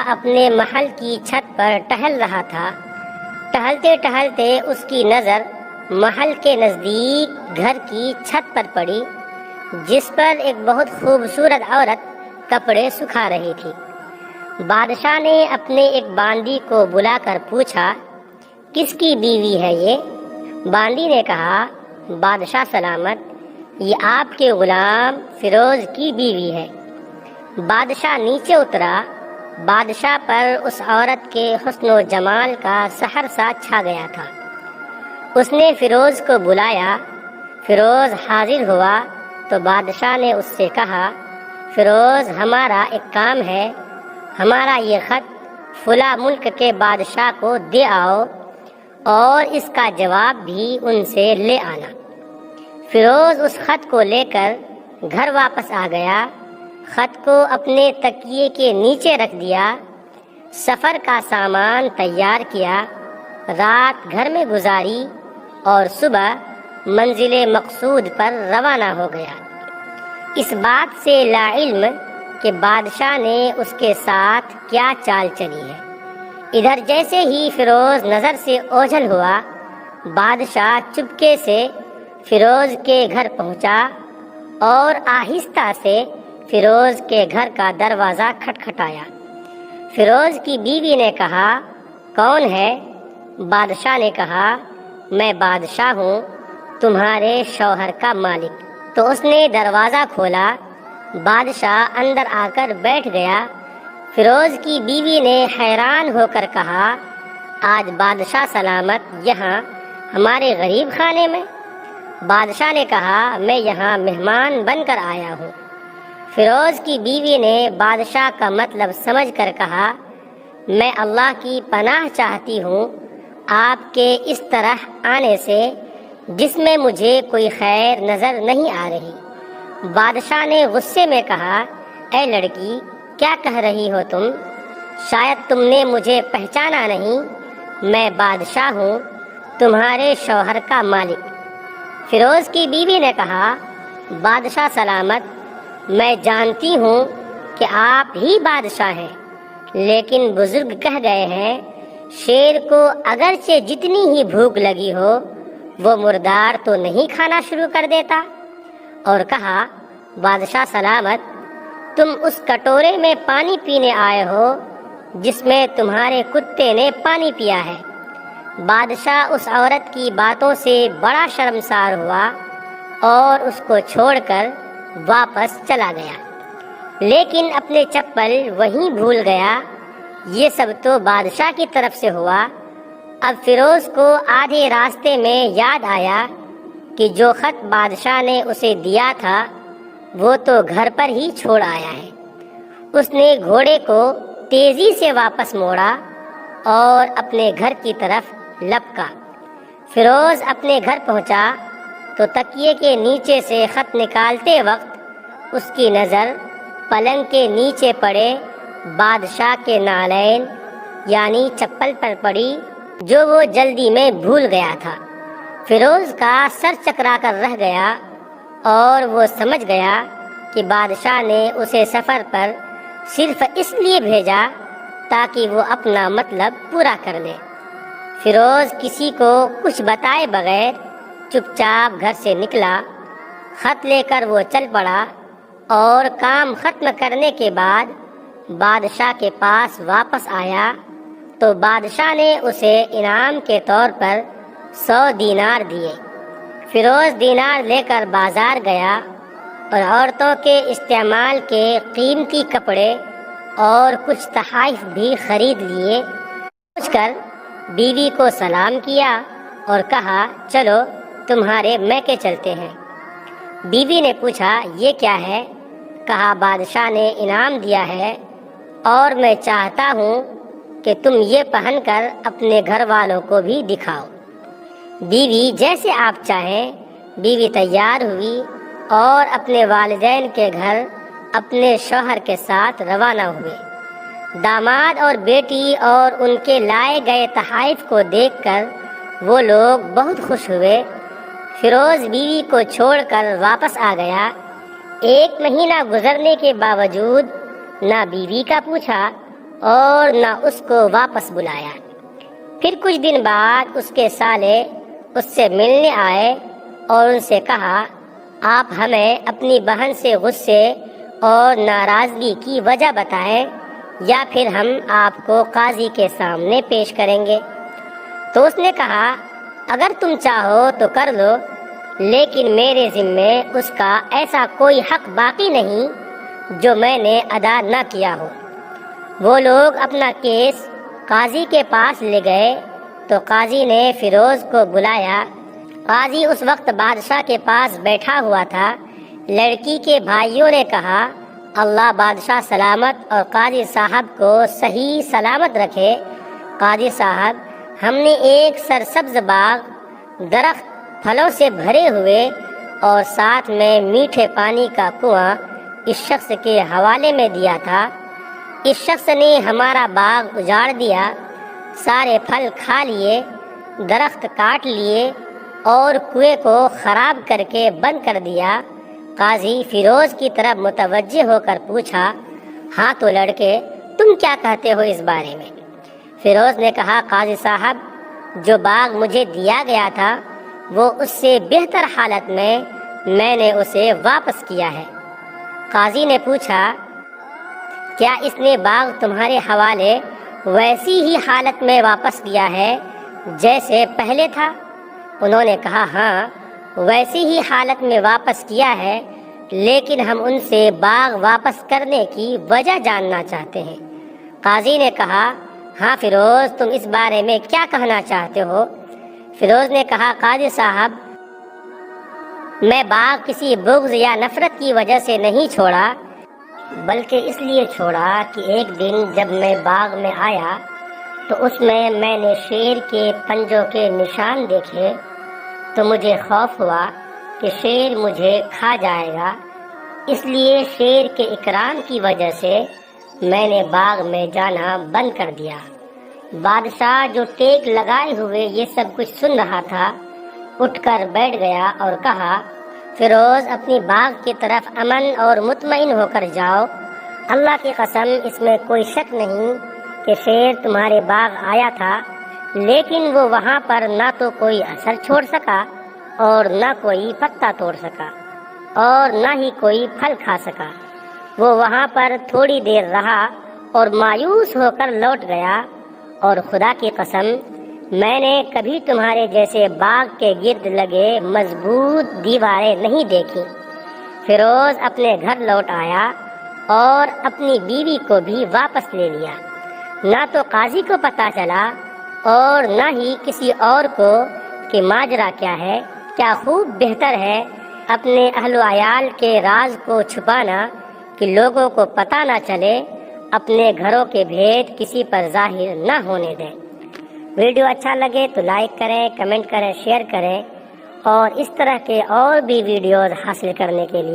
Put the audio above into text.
اپنے محل کی چھت پر ٹہل رہا تھا۔ ٹہلتے ٹہلتے اس کی نظر محل کے نزدیک گھر کی چھت پر پڑی، جس پر ایک بہت خوبصورت عورت کپڑے سکھا رہی تھی۔ بادشاہ نے اپنے ایک باندی کو بلا کر پوچھا، کس کی بیوی ہے یہ؟ باندی نے کہا، بادشاہ سلامت، یہ آپ کے غلام فیروز کی بیوی ہے۔ بادشاہ نیچے اترا۔ بادشاہ پر اس عورت کے حسن و جمال کا سحر سا چھا گیا تھا۔ اس نے فیروز کو بلایا۔ فیروز حاضر ہوا تو بادشاہ نے اس سے کہا، فیروز، ہمارا ایک کام ہے، ہمارا یہ خط فلاں ملک کے بادشاہ کو دے آؤ اور اس کا جواب بھی ان سے لے آنا۔ فیروز اس خط کو لے کر گھر واپس آ گیا۔ خط کو اپنے تکیے کے نیچے رکھ دیا، سفر کا سامان تیار کیا، رات گھر میں گزاری اور صبح منزل مقصود پر روانہ ہو گیا، اس بات سے لا علم کہ بادشاہ نے اس کے ساتھ کیا چال چلی ہے۔ ادھر جیسے ہی فیروز نظر سے اوجھل ہوا، بادشاہ چپکے سے فیروز کے گھر پہنچا اور آہستہ سے فیروز کے گھر کا دروازہ کھٹکھٹایا۔ فیروز کی بیوی نے کہا، کون ہے؟ بادشاہ نے کہا، میں بادشاہ ہوں، تمہارے شوہر کا مالک۔ تو اس نے دروازہ کھولا۔ بادشاہ اندر آ کر بیٹھ گیا۔ فیروز کی بیوی نے حیران ہو کر کہا، آج بادشاہ سلامت یہاں ہمارے غریب خانے میں؟ بادشاہ نے کہا، میں یہاں مہمان بن کر آیا ہوں۔ فیروز کی بیوی نے بادشاہ کا مطلب سمجھ کر کہا، میں اللہ کی پناہ چاہتی ہوں آپ کے اس طرح آنے سے، جس میں مجھے کوئی خیر نظر نہیں آ رہی۔ بادشاہ نے غصے میں کہا، اے لڑکی، کیا کہہ رہی ہو تم؟ شاید تم نے مجھے پہچانا نہیں، میں بادشاہ ہوں، تمہارے شوہر کا مالک۔ فیروز کی بیوی نے کہا، بادشاہ سلامت، میں جانتی ہوں کہ آپ ہی بادشاہ ہیں، لیکن بزرگ کہہ گئے ہیں، شیر کو اگرچہ جتنی ہی بھوک لگی ہو، وہ مردار تو نہیں کھانا شروع کر دیتا۔ اور کہا، بادشاہ سلامت، تم اس کٹورے میں پانی پینے آئے ہو جس میں تمہارے کتے نے پانی پیا ہے۔ بادشاہ اس عورت کی باتوں سے بڑا شرمسار ہوا اور اس کو چھوڑ کر واپس چلا گیا، لیکن اپنے چپل وہیں بھول گیا۔ یہ سب تو بادشاہ کی طرف سے ہوا۔ اب فیروز کو آدھے راستے میں یاد آیا کہ جو خط بادشاہ نے اسے دیا تھا وہ تو گھر پر ہی چھوڑ آیا ہے۔ اس نے گھوڑے کو تیزی سے واپس موڑا اور اپنے گھر کی طرف لپکا۔ فیروز اپنے گھر پہنچا تو تکیے کے نیچے سے خط نکالتے وقت اس کی نظر پلنگ کے نیچے پڑے بادشاہ کے نالین یعنی چپل پر پڑی، جو وہ جلدی میں بھول گیا تھا۔ فیروز کا سر چکرا کر رہ گیا اور وہ سمجھ گیا کہ بادشاہ نے اسے سفر پر صرف اس لیے بھیجا تاکہ وہ اپنا مطلب پورا کر لے۔ فیروز کسی کو کچھ بتائے بغیر چپ چاپ گھر سے نکلا۔ خط لے کر وہ چل پڑا اور کام ختم کرنے کے بعد بادشاہ کے پاس واپس آیا تو بادشاہ نے اسے انعام کے طور پر 100 دینار دیے۔ فیروز دینار لے کر بازار گیا اور عورتوں کے استعمال کے قیمتی کپڑے اور کچھ تحائف بھی خرید لیے۔ پہنچ کر بیوی کو سلام کیا اور کہا، چلو تمہارے میکے چلتے ہیں۔ بیوی نے پوچھا، یہ کیا ہے؟ کہا، بادشاہ نے انعام دیا ہے اور میں چاہتا ہوں کہ تم یہ پہن کر اپنے گھر والوں کو بھی دکھاؤ۔ بیوی، جیسے آپ چاہیں۔ بیوی تیار ہوئی اور اپنے والدین کے گھر اپنے شوہر کے ساتھ روانہ ہوئے۔ داماد اور بیٹی اور ان کے لائے گئے تحائف کو دیکھ کر وہ لوگ بہت خوش ہوئے۔ فیروز بیوی کو چھوڑ کر واپس آ گیا۔ 1 مہینہ گزرنے کے باوجود نہ بیوی کا پوچھا اور نہ اس کو واپس بلایا۔ پھر کچھ دن بعد اس کے سالے اس سے ملنے آئے اور ان سے کہا، آپ ہمیں اپنی بہن سے غصے اور ناراضگی کی وجہ بتائیں یا پھر ہم آپ کو قاضی کے سامنے پیش کریں گے۔ تو اس نے کہا، اگر تم چاہو تو کر لو، لیکن میرے ذمے اس کا ایسا کوئی حق باقی نہیں جو میں نے ادا نہ کیا ہو۔ وہ لوگ اپنا کیس قاضی کے پاس لے گئے تو قاضی نے فیروز کو بلایا۔ قاضی اس وقت بادشاہ کے پاس بیٹھا ہوا تھا۔ لڑکی کے بھائیوں نے کہا، اللہ بادشاہ سلامت اور قاضی صاحب کو صحیح سلامت رکھے۔ قاضی صاحب، ہم نے ایک سرسبز باغ، درخت پھلوں سے بھرے ہوئے اور ساتھ میں میٹھے پانی کا کنواں اس شخص کے حوالے میں دیا تھا۔ اس شخص نے ہمارا باغ اجاڑ دیا، سارے پھل کھا لیے، درخت کاٹ لیے اور کنویں کو خراب کر کے بند کر دیا۔ قاضی فیروز کی طرف متوجہ ہو کر پوچھا، ہاں تو لڑکے، تم کیا کہتے ہو اس بارے میں؟ فیروز نے کہا، قاضی صاحب، جو باغ مجھے دیا گیا تھا وہ اس سے بہتر حالت میں نے اسے واپس کیا ہے۔ قاضی نے پوچھا، کیا اس نے باغ تمہارے حوالے ویسی ہی حالت میں واپس کیا ہے جیسے پہلے تھا؟ انہوں نے کہا، ہاں، ویسی ہی حالت میں واپس کیا ہے، لیکن ہم ان سے باغ واپس کرنے کی وجہ جاننا چاہتے ہیں۔ قاضی نے کہا، ہاں فیروز، تم اس بارے میں کیا کہنا چاہتے ہو؟ فیروز نے کہا، قاضی صاحب، میں باغ کسی بغض یا نفرت کی وجہ سے نہیں چھوڑا، بلکہ اس لیے چھوڑا کہ ایک دن جب میں باغ میں آیا تو اس میں نے شیر کے پنجوں کے نشان دیکھے، تو مجھے خوف ہوا کہ شیر مجھے کھا جائے گا۔ اس لیے شیر کے اکرام کی وجہ سے میں نے باغ میں جانا بند کر دیا۔ بادشاہ جو ٹیک لگائے ہوئے یہ سب کچھ سن رہا تھا، اٹھ کر بیٹھ گیا اور کہا، فیروز، اپنی باغ کی طرف امن اور مطمئن ہو کر جاؤ۔ اللہ کی قسم، اس میں کوئی شک نہیں کہ شیر تمہارے باغ آیا تھا، لیکن وہ وہاں پر نہ تو کوئی اثر چھوڑ سکا اور نہ کوئی پتا توڑ سکا اور نہ ہی کوئی پھل کھا سکا۔ وہ وہاں پر تھوڑی دیر رہا اور مایوس ہو کر لوٹ گیا، اور خدا کی قسم، میں نے کبھی تمہارے جیسے باغ کے گرد لگے مضبوط دیواریں نہیں دیکھی۔ فیروز اپنے گھر لوٹ آیا اور اپنی بیوی کو بھی واپس لے لیا۔ نہ تو قاضی کو پتہ چلا اور نہ ہی کسی اور کو کہ ماجرا کیا ہے۔ کیا خوب بہتر ہے اپنے اہل و عیال کے راز کو چھپانا کہ لوگوں کو پتہ نہ چلے، اپنے گھروں کے بھید کسی پر ظاہر نہ ہونے دیں۔ ویڈیو اچھا لگے تو لائک کریں، کمنٹ کریں، شیئر کریں، اور اس طرح کے اور بھی ویڈیوز حاصل کرنے کے لیے